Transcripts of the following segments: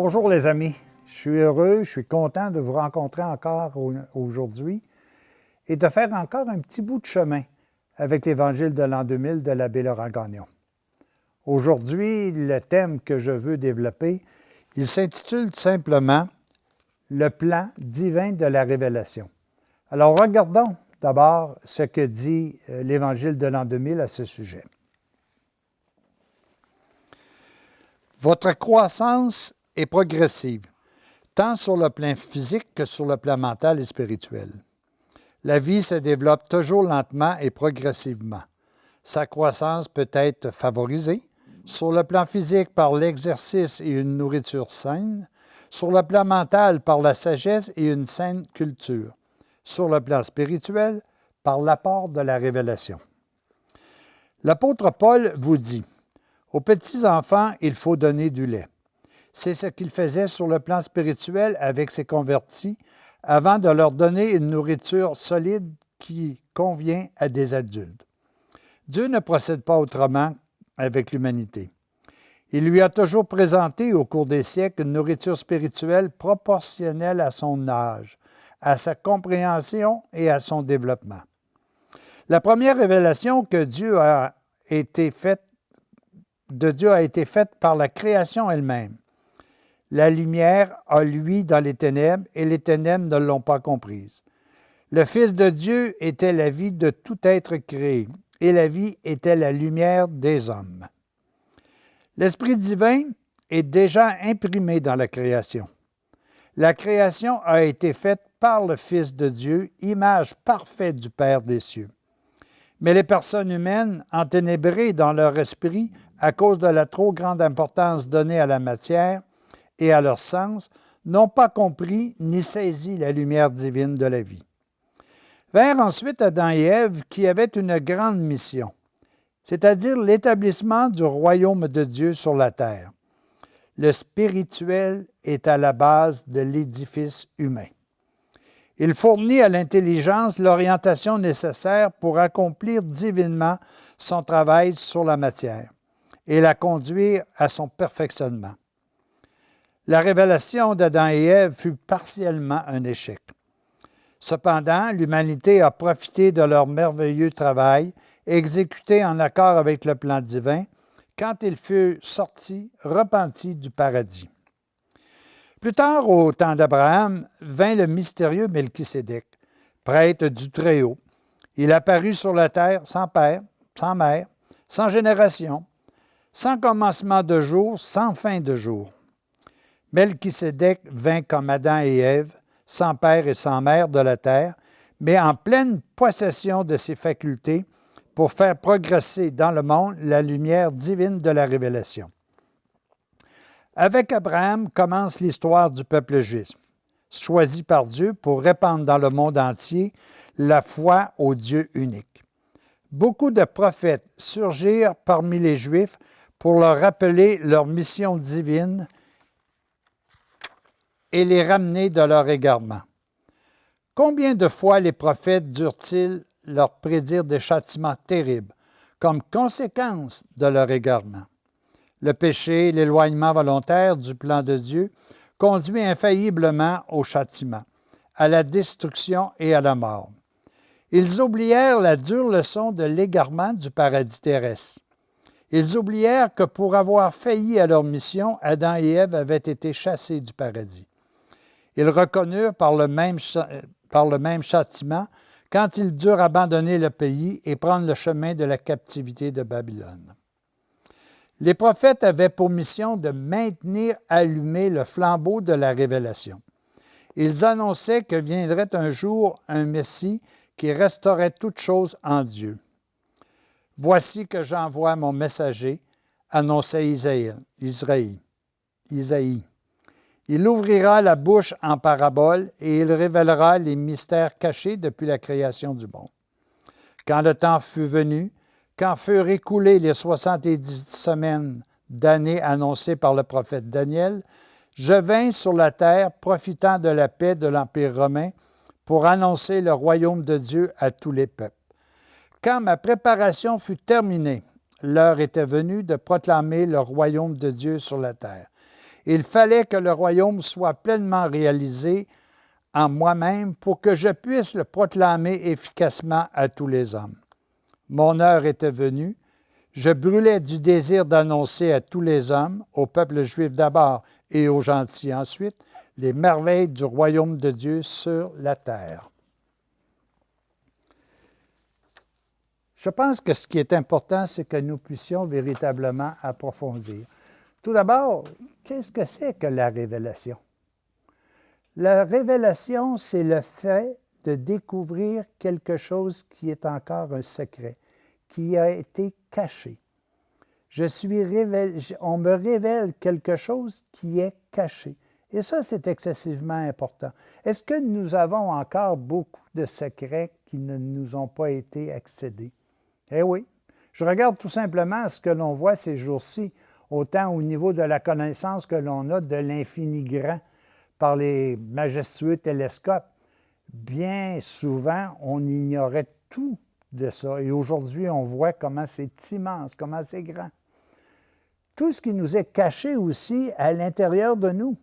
Bonjour les amis, je suis heureux, je suis content de vous rencontrer encore aujourd'hui et de faire encore un petit bout de chemin avec l'Évangile de l'an 2000 de l'abbé Laurent Gagnon. Aujourd'hui, le thème que je veux développer, il s'intitule tout simplement « Le plan divin de la révélation ». Alors regardons d'abord ce que dit l'Évangile de l'an 2000 à ce sujet. Votre croissance est progressive, tant sur le plan physique que sur le plan mental et spirituel. La vie se développe toujours lentement et progressivement. Sa croissance peut être favorisée, sur le plan physique par l'exercice et une nourriture saine, sur le plan mental par la sagesse et une saine culture, sur le plan spirituel par l'apport de la révélation. L'apôtre Paul vous dit « Aux petits enfants, il faut donner du lait ». C'est ce qu'il faisait sur le plan spirituel avec ses convertis avant de leur donner une nourriture solide qui convient à des adultes. Dieu ne procède pas autrement avec l'humanité. Il lui a toujours présenté au cours des siècles une nourriture spirituelle proportionnelle à son âge, à sa compréhension et à son développement. La première révélation de Dieu a été faite par la création elle-même. La lumière a lui dans les ténèbres et les ténèbres ne l'ont pas comprise. Le Fils de Dieu était la vie de tout être créé et la vie était la lumière des hommes. L'Esprit divin est déjà imprimé dans la création. La création a été faite par le Fils de Dieu, image parfaite du Père des cieux. Mais les personnes humaines, enténébrées dans leur esprit à cause de la trop grande importance donnée à la matière et à leur sens, n'ont pas compris ni saisi la lumière divine de la vie. Vinrent ensuite Adam et Ève qui avaient une grande mission, c'est-à-dire l'établissement du royaume de Dieu sur la terre. Le spirituel est à la base de l'édifice humain. Il fournit à l'intelligence l'orientation nécessaire pour accomplir divinement son travail sur la matière et la conduire à son perfectionnement. La révélation d'Adam et Ève fut partiellement un échec. Cependant, l'humanité a profité de leur merveilleux travail, exécuté en accord avec le plan divin, quand ils furent sortis, repentis du paradis. Plus tard, au temps d'Abraham, vint le mystérieux Melchisédek, prêtre du Très-Haut. Il apparut sur la terre sans père, sans mère, sans génération, sans commencement de jour, sans fin de jour. Melchisédek vint comme Adam et Ève, sans père et sans mère de la terre, mais en pleine possession de ses facultés pour faire progresser dans le monde la lumière divine de la révélation. Avec Abraham commence l'histoire du peuple juif, choisi par Dieu pour répandre dans le monde entier la foi au Dieu unique. Beaucoup de prophètes surgirent parmi les Juifs pour leur rappeler leur mission divine et les ramener de leur égarement. Combien de fois les prophètes durent-ils leur prédire des châtiments terribles comme conséquence de leur égarement? Le péché, l'éloignement volontaire du plan de Dieu conduit infailliblement au châtiment, à la destruction et à la mort. Ils oublièrent la dure leçon de l'égarement du paradis terrestre. Ils oublièrent que pour avoir failli à leur mission, Adam et Ève avaient été chassés du paradis. Ils reconnurent par le même châtiment quand ils durent abandonner le pays et prendre le chemin de la captivité de Babylone. Les prophètes avaient pour mission de maintenir allumé le flambeau de la révélation. Ils annonçaient que viendrait un jour un Messie qui restaurait toutes choses en Dieu. « Voici que j'envoie mon messager », annonçait Isaïe. Il ouvrira la bouche en parabole et il révélera les mystères cachés depuis la création du monde. Quand le temps fut venu, quand furent écoulées les 70 semaines d'années annoncées par le prophète Daniel, je vins sur la terre, profitant de la paix de l'Empire romain, pour annoncer le royaume de Dieu à tous les peuples. Quand ma préparation fut terminée, l'heure était venue de proclamer le royaume de Dieu sur la terre. Il fallait que le royaume soit pleinement réalisé en moi-même pour que je puisse le proclamer efficacement à tous les hommes. Mon heure était venue. Je brûlais du désir d'annoncer à tous les hommes, au peuple juif d'abord et aux gentils ensuite, les merveilles du royaume de Dieu sur la terre. Je pense que ce qui est important, c'est que nous puissions véritablement approfondir. Tout d'abord, qu'est-ce que c'est que la révélation? La révélation, c'est le fait de découvrir quelque chose qui est encore un secret, qui a été caché. On me révèle quelque chose qui est caché. Et ça, c'est excessivement important. Est-ce que nous avons encore beaucoup de secrets qui ne nous ont pas été accédés? Eh oui. Je regarde tout simplement ce que l'on voit ces jours-ci, autant au niveau de la connaissance que l'on a de l'infini grand par les majestueux télescopes. Bien souvent, on ignorait tout de ça. Et aujourd'hui, on voit comment c'est immense, comment c'est grand. Tout ce qui nous est caché aussi à l'intérieur de nous.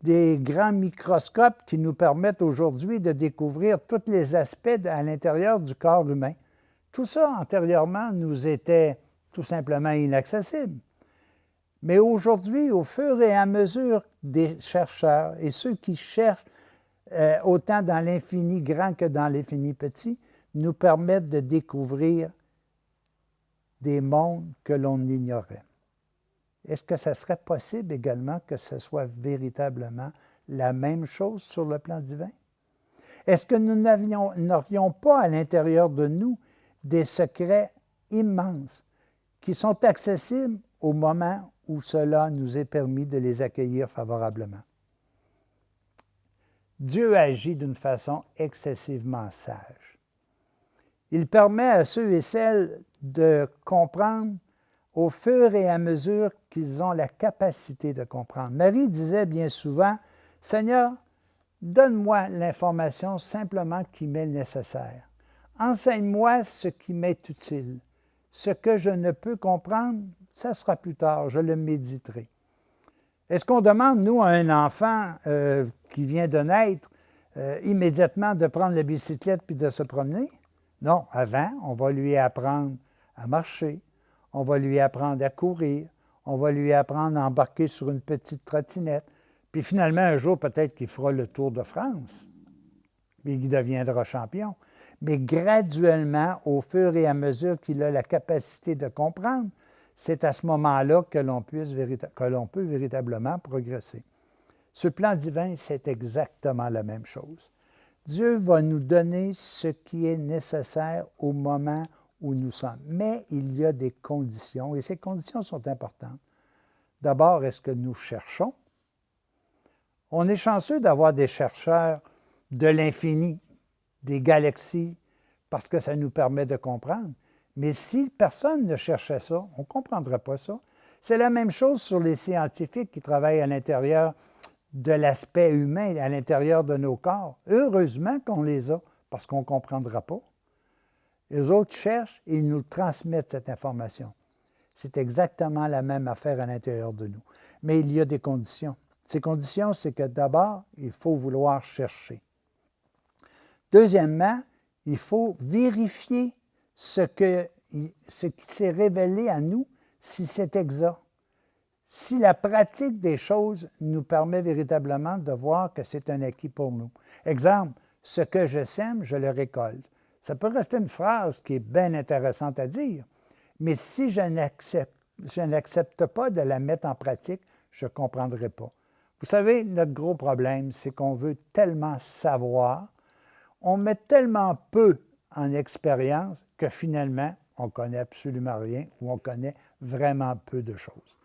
Des grands microscopes qui nous permettent aujourd'hui de découvrir tous les aspects à l'intérieur du corps humain. Tout ça, antérieurement, nous était tout simplement inaccessible. Mais aujourd'hui, au fur et à mesure des chercheurs et ceux qui cherchent autant dans l'infini grand que dans l'infini petit, nous permettent de découvrir des mondes que l'on ignorait. Est-ce que ça serait possible également que ce soit véritablement la même chose sur le plan divin? Est-ce que nous n'aurions pas à l'intérieur de nous des secrets immenses qui sont accessibles au moment où cela nous est permis de les accueillir favorablement? Dieu agit d'une façon excessivement sage. Il permet à ceux et celles de comprendre au fur et à mesure qu'ils ont la capacité de comprendre. Marie disait bien souvent, « Seigneur, donne-moi l'information simplement qui m'est nécessaire. Enseigne-moi ce qui m'est utile. Ce que je ne peux comprendre, ça sera plus tard, je le méditerai. » Est-ce qu'on demande, nous, à un enfant qui vient de naître, immédiatement de prendre la bicyclette puis de se promener? Non, avant, on va lui apprendre à marcher, on va lui apprendre à courir, on va lui apprendre à embarquer sur une petite trottinette, puis finalement, un jour, peut-être qu'il fera le Tour de France, puis qu'il deviendra champion. Mais graduellement, au fur et à mesure qu'il a la capacité de comprendre, c'est à ce moment-là que l'on peut véritablement progresser. Sur le plan divin, c'est exactement la même chose. Dieu va nous donner ce qui est nécessaire au moment où nous sommes. Mais il y a des conditions, et ces conditions sont importantes. D'abord, est-ce que nous cherchons? On est chanceux d'avoir des chercheurs de l'infini, des galaxies, parce que ça nous permet de comprendre. Mais si personne ne cherchait ça, on ne comprendrait pas ça. C'est la même chose sur les scientifiques qui travaillent à l'intérieur de l'aspect humain, à l'intérieur de nos corps. Heureusement qu'on les a, parce qu'on ne comprendra pas. Les autres cherchent et ils nous transmettent cette information. C'est exactement la même affaire à l'intérieur de nous. Mais il y a des conditions. Ces conditions, c'est que d'abord, il faut vouloir chercher. Deuxièmement, il faut vérifier ce qui s'est révélé à nous, si c'est exact. Si la pratique des choses nous permet véritablement de voir que c'est un acquis pour nous. Exemple, ce que je sème, je le récolte. Ça peut rester une phrase qui est bien intéressante à dire, mais si je n'accepte pas de la mettre en pratique, je ne comprendrai pas. Vous savez, notre gros problème, c'est qu'on veut tellement savoir, on met tellement peu en expérience que finalement, on ne connaît absolument rien ou on connaît vraiment peu de choses.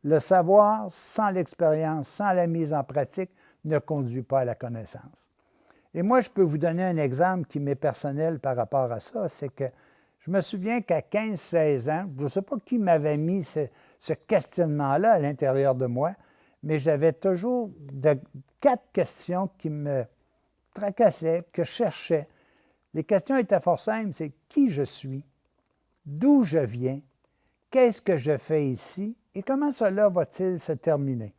Le savoir, sans l'expérience, sans la mise en pratique, ne conduit pas à la connaissance. Et moi, je peux vous donner un exemple qui m'est personnel par rapport à ça, c'est que je me souviens qu'à 15-16 ans, je ne sais pas qui m'avait mis ce questionnement-là à l'intérieur de moi, mais j'avais toujours 4 questions qui me tracassaient, que je cherchais. Les questions étaient fort simples, c'est qui je suis, d'où je viens, qu'est-ce que je fais ici et comment cela va-t-il se terminer?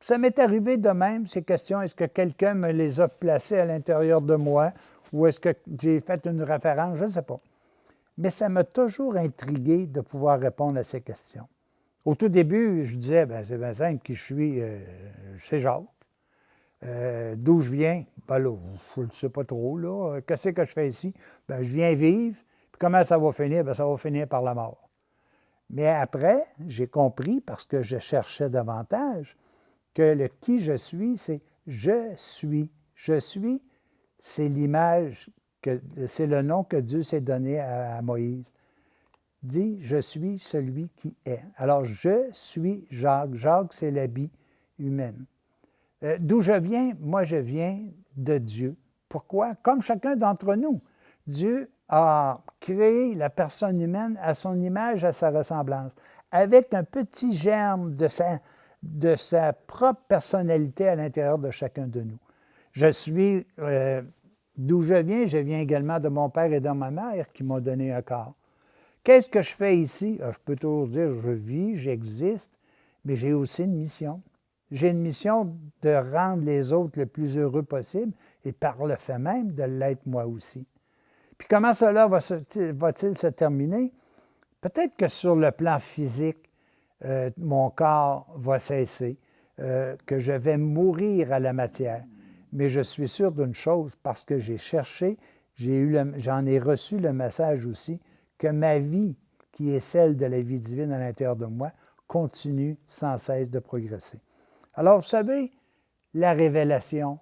Ça m'est arrivé de même, ces questions, est-ce que quelqu'un me les a placées à l'intérieur de moi ou est-ce que j'ai fait une référence, je ne sais pas. Mais ça m'a toujours intrigué de pouvoir répondre à ces questions. Au tout début, je disais, c'est bien simple, qui je suis, c'est Jacques. D'où je viens? Ben là, je ne sais pas trop, là. Qu'est-ce que je fais ici? Ben, je viens vivre. Puis comment ça va finir? Ben, ça va finir par la mort. Mais après, j'ai compris, parce que je cherchais davantage, que le qui je suis, c'est je suis. Je suis, c'est l'image, c'est le nom que Dieu s'est donné à Moïse. Dit, je suis celui qui est. Alors, je suis Jacques. Jacques, c'est l'habit humaine. D'où je viens? Moi, je viens de Dieu. Pourquoi? Comme chacun d'entre nous. Dieu a créé la personne humaine à son image, à sa ressemblance, avec un petit germe de sa propre personnalité à l'intérieur de chacun de nous. Je suis, d'où je viens également de mon père et de ma mère qui m'ont donné un corps. Qu'est-ce que je fais ici? Je peux toujours dire, je vis, j'existe, mais j'ai aussi une mission. J'ai une mission de rendre les autres le plus heureux possible et par le fait même de l'être moi aussi. Puis comment cela va-t-il se terminer? Peut-être que sur le plan physique, mon corps va cesser, que je vais mourir à la matière. Mais je suis sûr d'une chose, parce que j'ai cherché, j'en ai reçu le message aussi, que ma vie, qui est celle de la vie divine à l'intérieur de moi, continue sans cesse de progresser. Alors, vous savez, la révélation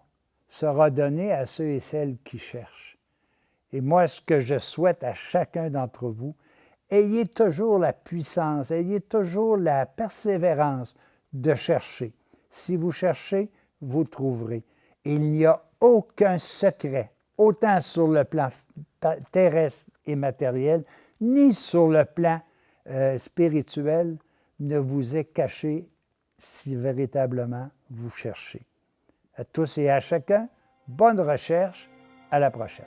sera donnée à ceux et celles qui cherchent. Et moi, ce que je souhaite à chacun d'entre vous, ayez toujours la puissance, ayez toujours la persévérance de chercher. Si vous cherchez, vous trouverez. Et il n'y a aucun secret, autant sur le plan terrestre et matériel, ni sur le plan spirituel, ne vous est caché si véritablement vous cherchez. À tous et à chacun, bonne recherche, à la prochaine.